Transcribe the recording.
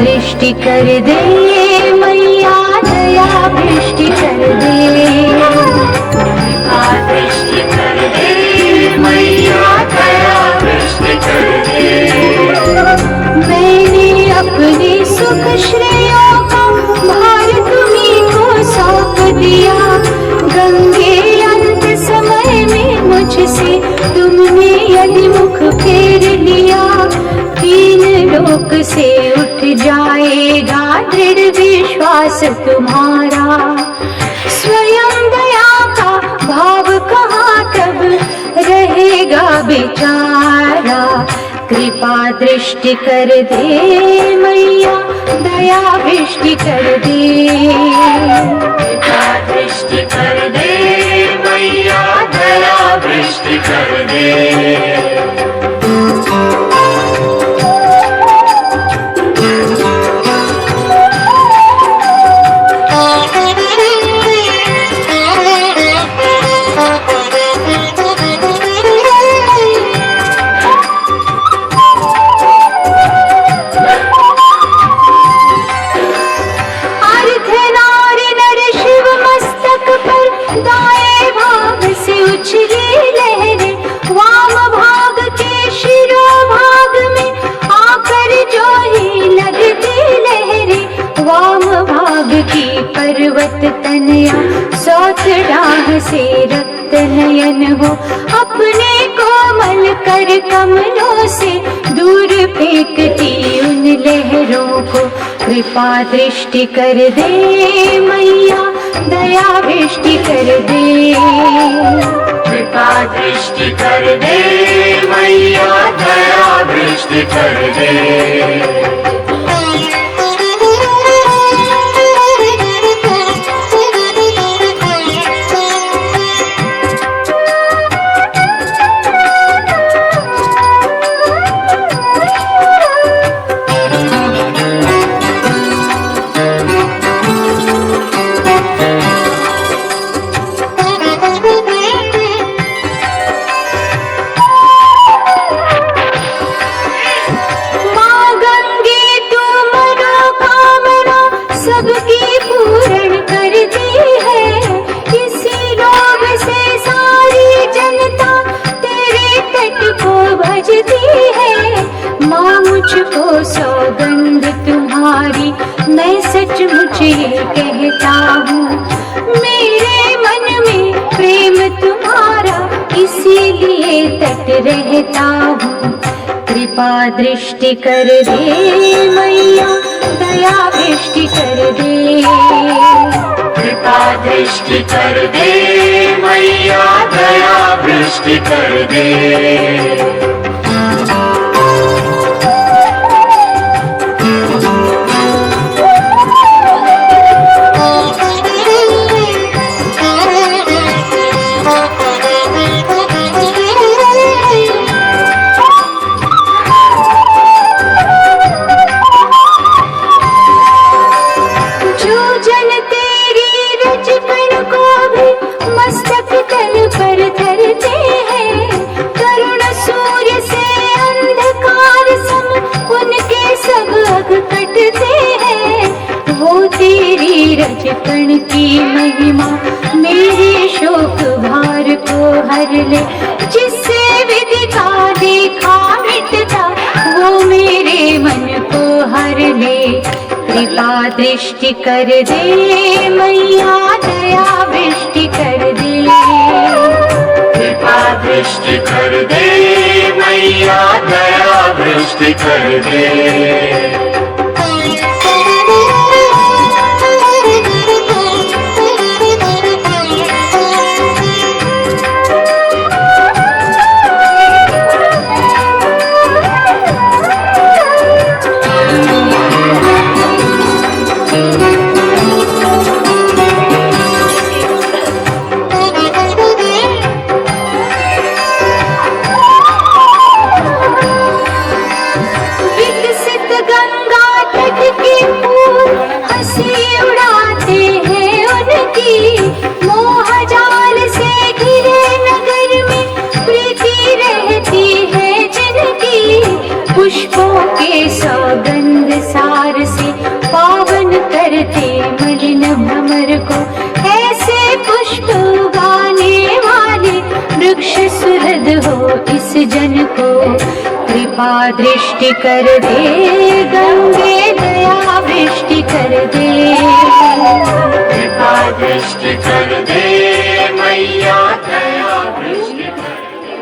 दृष्टि कर दे मैया, दया दृष्टि कर दे। कृपा दृष्टि कर दे मैया, दया दृष्टि कर दे। मैंने अपने सुख श्रेयों का भार तुम्हीं को सौंप दिया। गंगे अंत समय में मुझसे तुमने यदि मुख फेर लिया, तीन लोक से उठ जाएगा दृढ़ विश्वास तुम्हारा। स्वयं दया का भाव कहाँ तब रहेगा बेचारा। कृपा दृष्टि कर दे मैया, दया दृष्टि कर दे। कृपा दृष्टि कर दे मैया, दया दृष्टि कर दे। पर्वत तनया सौत डाह से रक्त नयन हो, अपने कोमल कर कमलों से दूर फेंकती उन लहरों को। कृपा दृष्टि कर दे मैया, दया दृष्टि कर दे। कृपा दृष्टि कर दे मैया, दया दृष्टि कर दे। सबकी पूर्ण करती है, इसी लोभ से सारी जनता तेरे तट को भजती है। माँ मुझको सौगंध तुम्हारी, मैं सचमुच ये कहता हूँ। मेरे मन में प्रेम तुम्हारा, इसीलिए तट रहता हूँ। कृपा दृष्टि कर दे मैया, दया दृष्टि कर दे। कृपा दृष्टि कर दे मैया, दया दृष्टि कर दे। रजकण की महिमा मेरे शोक भार को हर ले। जिससे विधि का देखा मिटता, वो मेरे मन को हर ले। कृपा दृष्टि कर दे मैया, दया दृष्टि कर दे। कृपा दृष्टि कर दे मैया, दया दृष्टि कर दे। विकसित गंगा दृष्टि कर दे, गंगे दया वृष्टि कर दे। कृपा दृष्टि कर दे मैया दया वृष्टि कर दे।